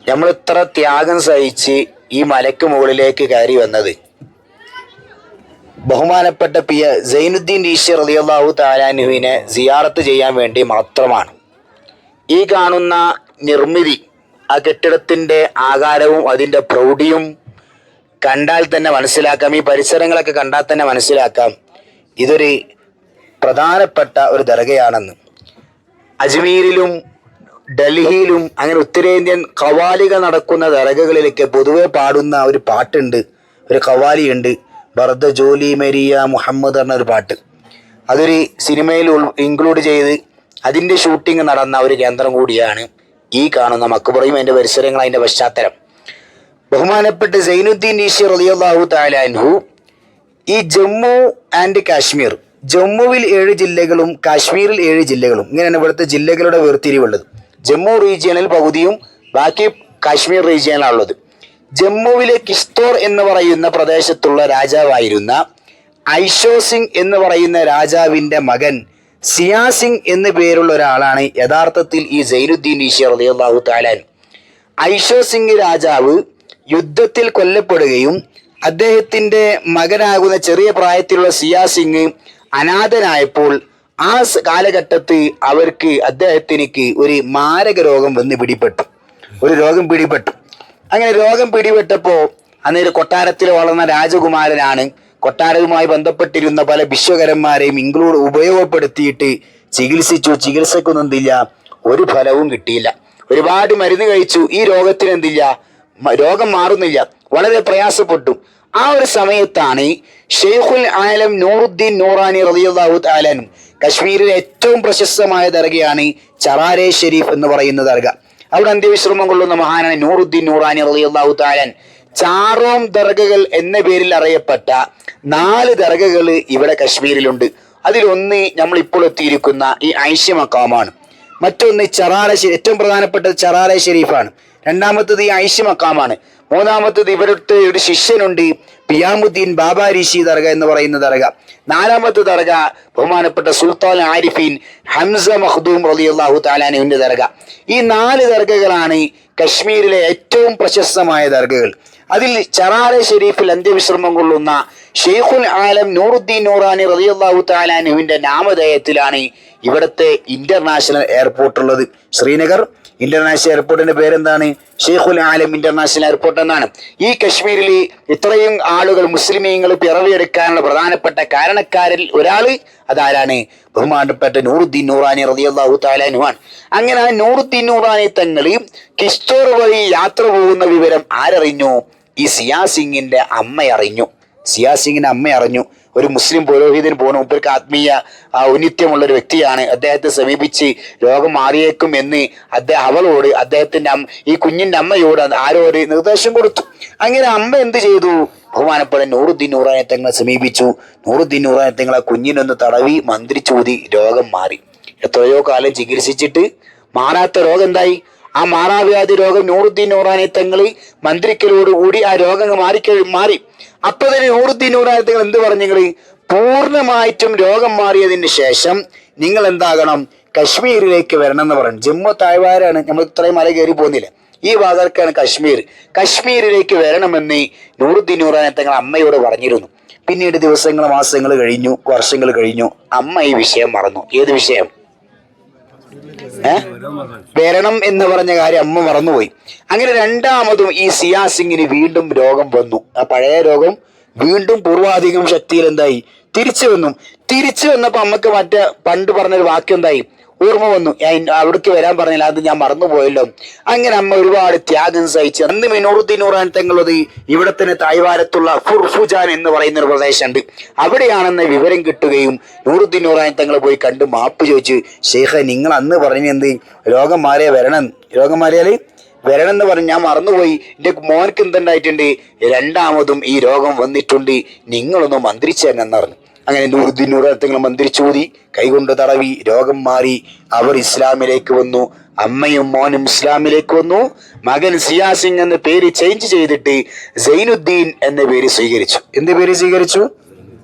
നമ്മൾ ഇത്ര ത്യാഗം സഹിച്ച് ഈ മലക്ക് മുകളിലേക്ക് കയറി വന്നത് ബഹുമാനപ്പെട്ട സൈനുദ്ദീൻ ഈശ്വർ റളിയല്ലാഹു തആലാനുവിനെ സിയാറത്ത് ചെയ്യാൻ വേണ്ടി മാത്രമാണ്. ഈ കാണുന്ന നിർമ്മിതി, ആ കെട്ടിടത്തിൻ്റെ ആകാരവും അതിൻ്റെ പ്രൗഢിയും കണ്ടാൽ തന്നെ മനസ്സിലാക്കാം, ഈ പരിസരങ്ങളൊക്കെ കണ്ടാൽ തന്നെ മനസ്സിലാക്കാം ഇതൊരു പ്രധാനപ്പെട്ട ഒരു ദർഗയാണെന്ന്. അജ്മീരിലും ഡൽഹിയിലും അങ്ങനെ ഉത്തരേന്ത്യൻ ഖവാലികൾ നടക്കുന്ന ദർഗകളിലൊക്കെ പൊതുവെ പാടുന്ന ഒരു പാട്ടുണ്ട്, ഒരു ഖവാലിയുണ്ട്, ബർദ ജോലി മെരിയ മുഹമ്മദ് എന്ന ഒരു പാട്ട്. അതൊരു സിനിമയിൽ ഇൻക്ലൂഡ് ചെയ്ത് അതിൻ്റെ ഷൂട്ടിംഗ് നടന്ന ഒരു കേന്ദ്രം കൂടിയാണ് ഈ കാണുന്ന മക്ബറയും അതിൻ്റെ പരിസരങ്ങൾ, അതിൻ്റെ പശ്ചാത്തലം. ബഹുമാനപ്പെട്ട സൈനുദ്ദീൻ ഈശ്വർ റളിയല്ലാഹു തആല അൻഹു ഈ ജമ്മു ആൻഡ് കാശ്മീർ, ജമ്മുവിൽ 7 ജില്ലകളും കാശ്മീരിൽ 7 ജില്ലകളും, ഇങ്ങനെയാണ് ഇവിടുത്തെ ജില്ലകളുടെ വേർതിരിവുള്ളത്. ജമ്മു റീജിയനിൽ പകുതിയും ബാക്കി കാശ്മീർ റീജിയനിലാണുള്ളത്. ജമ്മുവിലെ കിസ്തോർ എന്ന് പറയുന്ന പ്രദേശത്തുള്ള രാജാവായിരുന്ന ഐഷോ സിംഗ് എന്ന് പറയുന്ന രാജാവിൻ്റെ മകൻ സിയാ സിംഗ് എന്ന് പേരുള്ള ഒരാളാണ് യഥാർത്ഥത്തിൽ ഈ സൈനുദ്ദീൻ ഈശ്വർ റളിയല്ലാഹു തആല അൻഹു. ഐഷോ സിംഗ് രാജാവ് യുദ്ധത്തിൽ കൊല്ലപ്പെടുകയും അദ്ദേഹത്തിൻ്റെ മകനാകുന്ന ചെറിയ പ്രായത്തിലുള്ള സിയാ സിംഗ് അനാഥനായപ്പോൾ ആ കാലഘട്ടത്തിൽ അദ്ദേഹത്തിന് ഒരു മാരക രോഗം വന്ന് പിടിപെട്ടു. ഒരു രോഗം പിടിപെട്ടു. അങ്ങനെ രോഗം പിടിപെട്ടപ്പോൾ അന്നേരം കൊട്ടാരത്തിൽ വളർന്ന രാജകുമാരനാണ്. കൊട്ടാരവുമായി ബന്ധപ്പെട്ടിരുന്ന പല വിശ്വകരന്മാരെയും ഉപയോഗപ്പെടുത്തിയിട്ട് ചികിത്സക്കൊന്നും എന്തില്ല, ഒരു ഫലവും കിട്ടിയില്ല. ഒരുപാട് മരുന്ന് കഴിച്ചു, ഈ രോഗത്തിന് എന്തില്ല, രോഗം മാറുന്നില്ല, വളരെ പ്രയാസപ്പെട്ടു. ആ ഒരു സമയത്താണ് ഷെയ്ഖുൽ ആലം നൂറുദ്ദീൻ നൂറാനി റളിയല്ലാഹു തആല അൻഹു, കശ്മീരിലെ ഏറ്റവും പ്രശസ്തമായ ദർഗയാണ് ചറാരെ ഷെരീഫ് എന്ന് പറയുന്ന ദർഗ. അവിടെ അന്ത്യവിശ്രമം കൊള്ളുന്ന മഹാനാണ് നൂറുദ്ദീൻ നൂറാനി റളിയല്ലാഹു തആല അൻഹു. ചാറോം ദർഗകൾ എന്ന പേരിൽ അറിയപ്പെട്ട 4 ദർഗകൾ ഇവിടെ കശ്മീരിലുണ്ട്. അതിലൊന്ന് നമ്മൾ ഇപ്പോൾ എത്തിയിരിക്കുന്ന ഈ ഐഷ മക്കാമാണ്. മറ്റൊന്ന് ഏറ്റവും പ്രധാനപ്പെട്ടത് ചറാറെ ഷെരീഫാണ്. രണ്ടാമത്തത് ഈ ഐഷ മക്കാമാണ്. മൂന്നാമത്തത് ഇവരുടെ ഒരു ശിഷ്യനുണ്ട്, പിയാമുദ്ദീൻ ബാബാ രിഷി ദർഗ എന്ന് പറയുന്ന ദർഗ. 4ാമത്തെ ദർഗ ബഹുമാനപ്പെട്ട സുൽത്താൻ ആരിഫീൻ ഹംസ മഖ്ദൂം റളിയല്ലാഹു തആല അൻഹുവിന്റെ ദർഗ. ഈ 4 ദർഗകളാണ് കശ്മീരിലെ ഏറ്റവും പ്രശസ്തമായ ദർഗകൾ. അതിൽ ചറാറെ ഷെരീഫിൽ അന്ത്യവിശ്രമം കൊള്ളുന്ന ഷെയ്ഖുൽ ആലം നൂറുദ്ദീൻ നൂറാനി റളിയല്ലാഹു തആല അൻഹുവിന്റെ നാമധേയത്തിലാണ് ഇവിടുത്തെ ഇന്റർനാഷണൽ എയർപോർട്ട് ഉള്ളത്. ശ്രീനഗർ ഇന്റർനാഷണൽ എയർപോർട്ടിന്റെ പേരെന്താണ്? ഷെയ്ഖുൽ ആലം ഇന്റർനാഷണൽ എയർപോർട്ട് എന്നാണ്. ഈ കശ്മീരിൽ ഇത്രയും ആളുകൾ മുസ്ലിമീങ്ങൾ പിറവിയെടുക്കാനുള്ള പ്രധാനപ്പെട്ട കാരണക്കാരിൽ ഒരാൾ അതാരാണ്? ബഹുമാനപ്പെട്ട നൂറുദ്ദീൻ നൂറാനി റളിയല്ലാഹു തആല അൻഹു ആണ്. അങ്ങനെ ആ നൂറുദ്ദീൻ നൂറാനി തങ്ങൾ കിസ്തോർ വഴി യാത്ര പോകുന്ന വിവരം ആരറിഞ്ഞു? ഈ സിയാ സിംഗിന്റെ അമ്മ അറിഞ്ഞു. സിയാ സിംഗിന്റെ അമ്മ അറിഞ്ഞു. ഒരു മുസ്ലിം പുരോഹിതൻ പോകണം, മുമ്പർക്ക് ആത്മീയ ഔന്നിത്യമുള്ള ഒരു വ്യക്തിയാണ്. അദ്ദേഹത്തെ സമീപിച്ച് രോഗം മാറിയേക്കും എന്ന് അവളോട് അദ്ദേഹത്തിന്റെ ഈ കുഞ്ഞിന്റെ അമ്മയോട് ആരോട് നിർദ്ദേശം കൊടുത്തു. അങ്ങനെ അമ്മ എന്ത് ചെയ്തു? ബഹുമാനപ്പെട്ട നൂറുദ്ദീൻ നൂറാനി തങ്ങളെ സമീപിച്ചു. നൂറുദ്ദീൻ നൂറാനി തങ്ങളെ കുഞ്ഞിനൊന്ന് തടവി മന്ത്രിച്ചൂതി രോഗം മാറി. എത്രയോ കാലം ചികിത്സിച്ചിട്ട് മാറാത്ത രോഗം എന്തായി? ആ മാറാവ്യാധി രോഗം നൂറുദ്ദീൻ നൂറാനി തങ്ങൾ മന്ത്രിക്കലോടുകൂടി ആ രോഗം മാറി. അപ്പൊ തന്നെ നൂറുദ്ദീൻ നൂറാനി തങ്ങൾ എന്ത് പറഞ്ഞു? പൂർണ്ണമായിട്ടും രോഗം മാറിയതിന് ശേഷം നിങ്ങൾ എന്താകണം? കശ്മീരിലേക്ക് വരണം എന്ന് പറഞ്ഞു. ജമ്മു താഴ്വാരാണ്, നമ്മൾ ഇത്രയും മല കയറി പോകുന്നില്ല, ഈ ഭാഗത്താണ് കശ്മീർ. കശ്മീരിലേക്ക് വരണമെന്ന് നൂറുദ്ദീൻ നൂറാനി തങ്ങൾ അമ്മയോട് പറഞ്ഞിരുന്നു. പിന്നീട് ദിവസങ്ങൾ, മാസങ്ങൾ കഴിഞ്ഞു, വർഷങ്ങൾ കഴിഞ്ഞു. അമ്മ ഈ വിഷയം മറന്നു. ഏത് വിഷയം? വരണം എന്ന് പറഞ്ഞ കാര്യം അമ്മ മറന്നുപോയി. അങ്ങനെ രണ്ടാമതും ഈ സിയാ സിംഗിന് വീണ്ടും രോഗം വന്നു. ആ പഴയ രോഗം വീണ്ടും പൂർവാധികം ശക്തിയിൽ എന്തായി? തിരിച്ചു വന്നപ്പോ അമ്മക്ക് പണ്ട് പറഞ്ഞൊരു വാക്യം എന്തായി? ഓർമ്മ വന്നു. അവിടേക്ക് വരാൻ പറഞ്ഞില്ല, അത് ഞാൻ മറന്നുപോയല്ലോ. അങ്ങനെ അമ്മ ഒരുപാട് ത്യാഗം സഹിച്ച് അന്ന് നൂറുദ്ദീൻ നൂറാനി തങ്ങളുള്ളത് ഇവിടെ തന്നെ തായ്വാരത്തുള്ള ഫുർഫുജാൻ എന്ന് പറയുന്ന ഒരു പ്രദേശമുണ്ട്. അവിടെയാണെന്ന് വിവരം കിട്ടുകയും നൂറുദ്ദീൻ നൂറാനി തങ്ങൾ പോയി കണ്ട് മാപ്പ് ചോദിച്ചു. ഷെയ്ഖ്, നിങ്ങൾ അന്ന് പറഞ്ഞെന്ത്? രോഗം മാറിയാൽ വരണം എന്ന് പറഞ്ഞ് ഞാൻ മറന്നുപോയി. എൻ്റെ മോനക്ക് എന്തുണ്ടായിട്ടുണ്ട്? രണ്ടാമതും ഈ രോഗം വന്നിട്ടുണ്ട്, നിങ്ങളൊന്ന് മന്ത്രിച്ചു തന്നെ പറഞ്ഞു. അങ്ങനെ നൂറുദ്ദീൻ നൂറാനി തങ്ങൾ മന്ത്രിച്ചൂതി കൈകൊണ്ട് തടവി രോഗം മാറി. അവർ ഇസ്ലാമിലേക്ക് വന്നു. അമ്മയും മോനും ഇസ്ലാമിലേക്ക് വന്നു. മകൻ സിയാ സിംഗ് എന്ന പേര് ചേഞ്ച് ചെയ്തിട്ട് സൈനുദ്ദീൻ എന്ന പേര് സ്വീകരിച്ചു. എന്ത് പേര് സ്വീകരിച്ചു?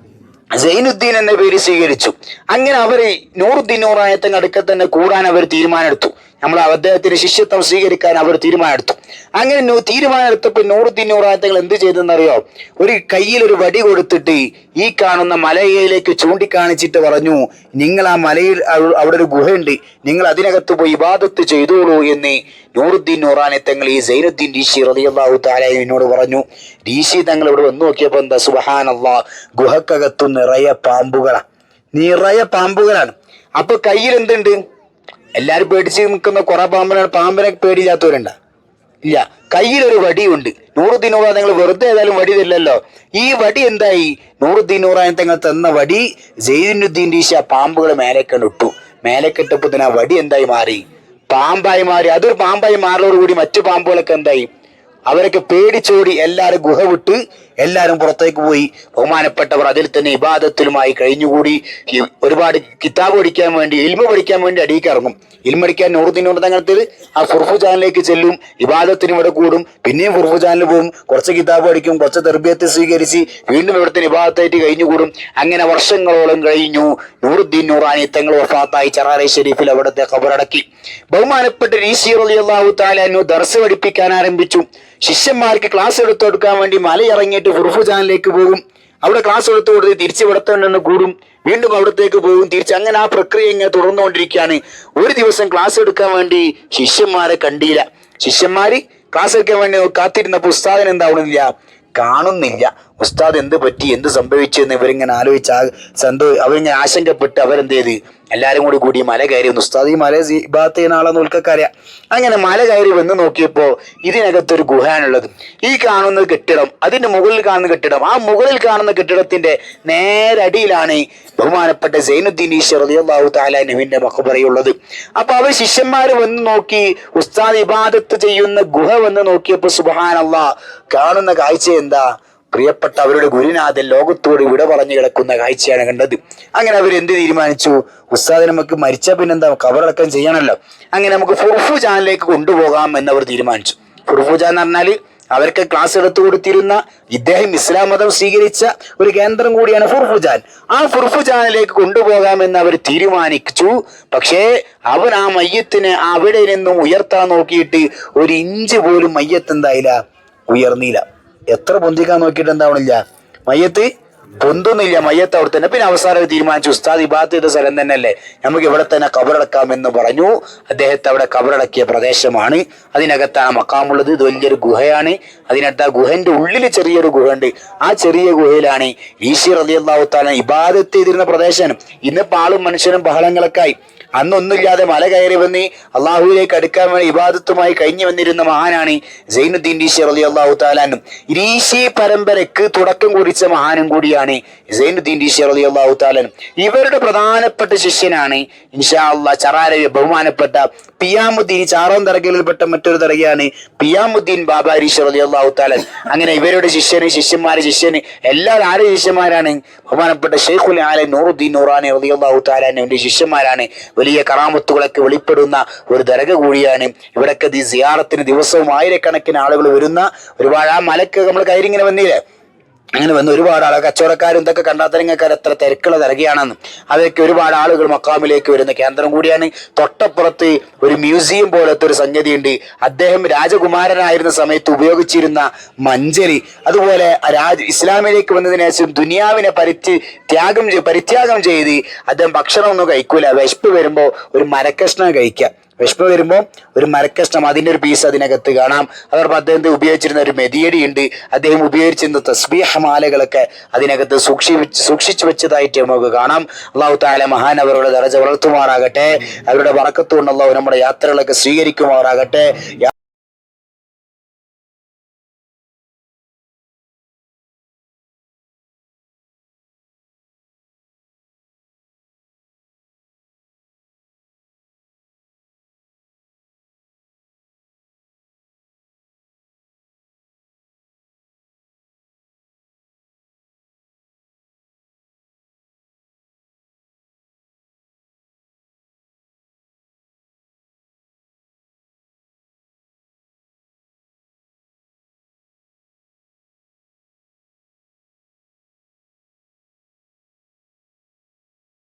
സൈനുദ്ദീൻ എന്ന പേര് സ്വീകരിച്ചു. അങ്ങനെ അവർ നൂറുദ്ദീൻ നൂറാനി തങ്ങൾ അടുക്കൽ തന്നെ കൂടാൻ അവർ തീരുമാനമെടുത്തു. നമ്മൾ അദ്ദേഹത്തിന്റെ ശിഷ്യത്വം സ്വീകരിക്കാൻ അവർ തീരുമാനമെടുത്തു. അങ്ങനെ തീരുമാനം എടുത്തപ്പോൾ നൂറുദ്ദീൻ നൂറാനി തങ്ങൾ എന്ത് ചെയ്തെന്നറിയോ? ഒരു കയ്യിൽ ഒരു വടി കൊടുത്തിട്ട് ഈ കാണുന്ന മലയിലേക്ക് ചൂണ്ടിക്കാണിച്ചിട്ട് പറഞ്ഞു, നിങ്ങൾ ആ മലയിൽ അവിടെ ഒരു ഗുഹയുണ്ട്, നിങ്ങൾ അതിനകത്ത് പോയി ഇബാദത്ത് ചെയ്തോളൂ എന്ന് നൂറുദ്ദീൻ നൂറാനി തങ്ങൾ ഈ സൈനുദ്ദീൻ ഋഷി റളിയല്ലാഹു തആല എന്നോട് പറഞ്ഞു. ഋഷി തങ്ങൾ ഇവിടെ വന്നു നോക്കിയപ്പോൾ എന്താ, സുബ്ഹാനല്ലാഹ്, ഗുഹക്കകത്തു നിറയെ പാമ്പുകളാണ്. അപ്പൊ കയ്യിൽ എന്തുണ്ട്? എല്ലാരും പേടിച്ച് നിൽക്കുന്ന കുറെ പാമ്പിനാണ്. പാമ്പിനെ പേടിയില്ലാത്തവരുണ്ട? ഇല്ല. കയ്യിലൊരു വടിയുണ്ട്. നൂറുദ്ദീൻ നൂറാനി തങ്ങൾ വെറുതെ ഏതായാലും വടി തരില്ലല്ലോ. ഈ വടി എന്തായി? നൂറുദ്ദീൻ നൂറാനി തങ്ങൾ തന്ന വടി സൈനുദ്ദീൻ ഋഷി ആ പാമ്പുകളെ മേലേക്കണ്ട് ഇട്ടു. മേലേക്കിട്ടപ്പോ തന്നെ ആ വടി എന്തായി മാറി? പാമ്പായി മാറി. അതൊരു പാമ്പായി മാറിയോടുകൂടി മറ്റു പാമ്പുകളൊക്കെ എന്തായി? അവരൊക്കെ പേടിച്ചോടി. എല്ലാരും ഗുഹ വിട്ട് എല്ലാരും പുറത്തേക്ക് പോയി. ബഹുമാനപ്പെട്ടവർ അതിൽ തന്നെ ഇബാദത്തിലുമായി കഴിഞ്ഞുകൂടി. ഒരുപാട് കിതാബ് പഠിക്കാൻ വേണ്ടി, ഇൽമ പഠിക്കാൻ വേണ്ടി അടിയിക്ക് ഇറങ്ങും. ഇൽമ പഠിക്കാൻ നൂറുദ്ദീൻ തങ്ങൾ ആ ഫുർഫുജാനിലേക്ക് ചെല്ലും. ഇബാദത്തിന് ഇവിടെ കൂടും. പിന്നെയും ഫുർഫുജാനിൽ പോകും. കുറച്ച് കിതാബ് പഠിക്കും. കുറച്ച് തർബിയത്ത് സ്വീകരിച്ച് വീണ്ടും ഇവിടുത്തെ ഇബാദത്തായിട്ട് കഴിഞ്ഞുകൂടും. അങ്ങനെ വർഷങ്ങളോളം കഴിഞ്ഞു. നൂറുദ്ദീൻ നൂറാനി തങ്ങൾ വഫാത്തായി. ചറാറെ ഷരീഫിൽ അവിടുത്തെ ഖബറടക്കി. ബഹുമാനപ്പെട്ട ഋഷി റളിയല്ലാഹു തആല അൻഹു ദർസ് പഠിപ്പിക്കാൻ ആരംഭിച്ചു. ശിഷ്യന്മാർക്ക് ക്ലാസ് എടുത്തു കൊടുക്കാൻ വേണ്ടി മലയിറങ്ങിയിട്ട് ഫുർഫുജാനിലേക്ക് പോകും. അവിടെ ക്ലാസ് എടുത്തു കൊടുത്ത് തിരിച്ച് ഇവിടത്തുണ്ടെന്ന് കൂടും. വീണ്ടും അവിടത്തേക്ക് പോകും, തിരിച്ച്. അങ്ങനെ ആ പ്രക്രിയ ഇങ്ങനെ തുടർന്നുകൊണ്ടിരിക്കുകയാണ്. ഒരു ദിവസം ക്ലാസ് എടുക്കാൻ വേണ്ടി ശിഷ്യന്മാരെ കണ്ടില്ല. ശിഷ്യന്മാര് ക്ലാസ് എടുക്കാൻ വേണ്ടി കാത്തിരുന്നപ്പോൾ ഉസ്താദിന് എന്താവണില്ല, കാണുന്നില്ല. ഉസ്താദ് എന്ത് പറ്റി, എന്ത് സംഭവിച്ചു എന്ന് ഇവരിങ്ങനെ ആലോചിച്ച് അവരിങ്ങനെ ആശങ്കപ്പെട്ട് അവരെന്ത് ചെയ്ത് എല്ലാരും കൂടി മല കയറി വന്നു. ഉസ്താദ് ഈ മല ഇബാദത്ത് ചെയ്യുന്ന ആളെന്ന് ഉൾക്കറിയാം. അങ്ങനെ മല കയറി വന്ന് നോക്കിയപ്പോ ഇതിനകത്തൊരു ഗുഹയാണുള്ളത്. ഈ കാണുന്ന കെട്ടിടം, അതിന്റെ മുകളിൽ കാണുന്ന കെട്ടിടം, ആ മുകളിൽ കാണുന്ന കെട്ടിടത്തിന്റെ നേരടിയിലാണ് ബഹുമാനപ്പെട്ട സൈനുദ്ദീൻ ഋഷി റളിയല്ലാഹു തആല അൻഹുവിന്റെ മഖ്ബറയുള്ളത്. അപ്പൊ അവർ ശിഷ്യന്മാര് വന്ന് നോക്കി. ഉസ്താദ് ഇബാദത്ത് ചെയ്യുന്ന ഗുഹ വന്ന് നോക്കിയപ്പോ സുബ്ഹാനല്ലാഹ്, കാണുന്ന കാഴ്ച എന്താ? പ്രിയപ്പെട്ട അവരുടെ ഗുരുനാഥൻ ലോകത്തോട് വിട പറഞ്ഞു കിടക്കുന്ന കാഴ്ചയാണ് കണ്ടത്. അങ്ങനെ അവർ എന്ത് തീരുമാനിച്ചു? ഉസ്താദ് നമുക്ക് മരിച്ച പിന്നെന്താ, ഖബറടക്കം ചെയ്യണമല്ലോ. അങ്ങനെ നമുക്ക് ഫുർഫുജാനിലേക്ക് കൊണ്ടുപോകാം എന്നവർ തീരുമാനിച്ചു. ഫുർഫുജാൻ എന്ന് പറഞ്ഞാൽ അവർക്ക് ക്ലാസ് എടുത്തു കൊടുത്തിരുന്ന, ഇദ്ദേഹം ഇസ്ലാം മതം സ്വീകരിച്ച ഒരു കേന്ദ്രം കൂടിയാണ് ഫുർഫുജാൻ. ആ ഫുർഫുജാനിലേക്ക് കൊണ്ടുപോകാമെന്ന് അവർ തീരുമാനിച്ചു. പക്ഷേ അവൻ ആ മയ്യത്തിനെ അവിടെ നിന്നും ഉയർത്താൻ നോക്കിയിട്ട് ഒരു ഇഞ്ച് പോലും മയ്യത്ത് എന്തായില്ല, ഉയർന്നില്ല. എത്ര പൊന്തിക്കാൻ നോക്കിയിട്ട് എന്താവണില്ല, മയ്യത്ത് പൊന്തൊന്നുമില്ല. മയ്യത്ത് അവിടെ തന്നെ. പിന്നെ അവസാനം തീരുമാനിച്ചു, ഉസ്താദ് ഇബാദത്ത് ചെയ്ത സ്ഥലം തന്നെയല്ലേ, നമുക്ക് ഇവിടെ തന്നെ ഖബറടക്കാമെന്ന് പറഞ്ഞു. അദ്ദേഹത്തെ അവിടെ ഖബറടക്കിയ പ്രദേശമാണ്. അതിനകത്താണ് മക്കാമുള്ളത്. ഇത് വലിയൊരു ഗുഹയാണ്. അതിനകത്ത് ആ ഗുഹന്റെ ഉള്ളിൽ ചെറിയൊരു ഗുഹ ഉണ്ട്. ആ ചെറിയ ഗുഹയിലാണ് ഋഷി റളിയല്ലാഹു തആല ഇബാദത്ത് ചെയ്തിരുന്ന പ്രദേശം. ഇന്നിപ്പോൾ ആളും മനുഷ്യനും ബഹളങ്ങളൊക്കെ ആയി. അന്നൊന്നുമില്ലാതെ മല കയറി വന്ന് അള്ളാഹുവിലേക്ക് അടുക്കാൻ വേണ്ടി ഇബാദത്തുമായി കഴിഞ്ഞു വന്നിരുന്ന മഹാനാണ് സൈനുദ്ദീൻ ഋഷി റളിയല്ലാഹു തആല അൻഹു. ഋഷി പരമ്പരയ്ക്ക് തുടക്കം കുറിച്ച മഹാനും കൂടിയാണ് സൈനുദ്ദീൻ ഋഷി റളിയല്ലാഹു തആല അൻഹു. ഇവരുടെ പ്രധാനപ്പെട്ട ശിഷ്യനാണ് ഇൻഷാ അല്ലാഹ് ചറാര ബഹുമാനപ്പെട്ട പിയാമുദ്ദീൻ. ചാറോൻ ദർഗയിൽപ്പെട്ട മറ്റൊരു ദർഗയാണ് പിയാമുദ്ദീൻ ബാബ ഋഷി റളിയല്ലാഹു തആല. അങ്ങനെ ഇവരുടെ ശിഷ്യന് എല്ലാവരും ആരെ ശിഷ്യന്മാരാണ്? ബഹുമാനപ്പെട്ട ശൈഖുൽ ആലം നൂറുദ്ദീൻ നൂറാനി റളിയല്ലാഹു തആല അൻഹുവിന്റെ ശിഷ്യന്മാരാണ്. വലിയ കറാമത്തുകളൊക്കെ വെളിപ്പെടുന്ന ഒരു ദർഗ കൂടിയാണ്. ഇവിടൊക്കെ സിയാറത്തിന് ദിവസവും ആയിരക്കണക്കിന് ആളുകൾ വരുന്ന ഒരുപാട്, ആ മലക്ക് നമ്മൾ കയറിങ്ങനെ വന്നില്ലേ, അങ്ങനെ വന്ന് ഒരുപാട് ആളുകൾ, കച്ചവടക്കാരും ഇതൊക്കെ കണ്ടാത്തരങ്ങൾക്കാർ എത്ര തിരക്കുള്ള ദർഗയാണെന്നും അതൊക്കെ ഒരുപാട് ആളുകൾ മക്കാമിലേക്ക് വരുന്ന കേന്ദ്രം കൂടിയാണ്. തൊട്ടപ്പുറത്ത് ഒരു മ്യൂസിയം പോലത്തെ ഒരു സംഗതിയുണ്ട്. അദ്ദേഹം രാജകുമാരനായിരുന്ന സമയത്ത് ഉപയോഗിച്ചിരുന്ന മഞ്ചരി, അതുപോലെ ഇസ്ലാമിലേക്ക് വന്നതിന് ശേഷം ദുനിയാവിനെ പരിത്യാഗം ചെയ്ത് അദ്ദേഹം ഭക്ഷണമൊന്നും കഴിക്കൂല. വിശപ്പ് വരുമ്പോ ഒരു മരക്കഷ്ണം കഴിക്കാം. വിശപ്പ് വരുമ്പോൾ ഒരു മരക്കഷ്ണം, അതിൻ്റെ ഒരു പീസ് അതിനകത്ത് കാണാം. അതോടൊപ്പം അദ്ദേഹത്തെ ഉപയോഗിച്ചിരുന്ന ഒരു മെതിയടി ഉണ്ട്. അദ്ദേഹം ഉപയോഗിച്ചിരുന്ന തസ്ബീഹ് മാലകളൊക്കെ അതിനകത്ത് സൂക്ഷിച്ചു വെച്ചതായിട്ട് നമുക്ക് കാണാം. അല്ലാഹു തആല മഹാനവറുടെ ദറജ വളർത്തുമാറാകട്ടെ. അവരുടെ ബറക്കത്ത് കൊണ്ട് അല്ലാഹു നമ്മുടെ യാത്രകളൊക്കെ സ്വീകരിക്കുമാറാകട്ടെ. യാ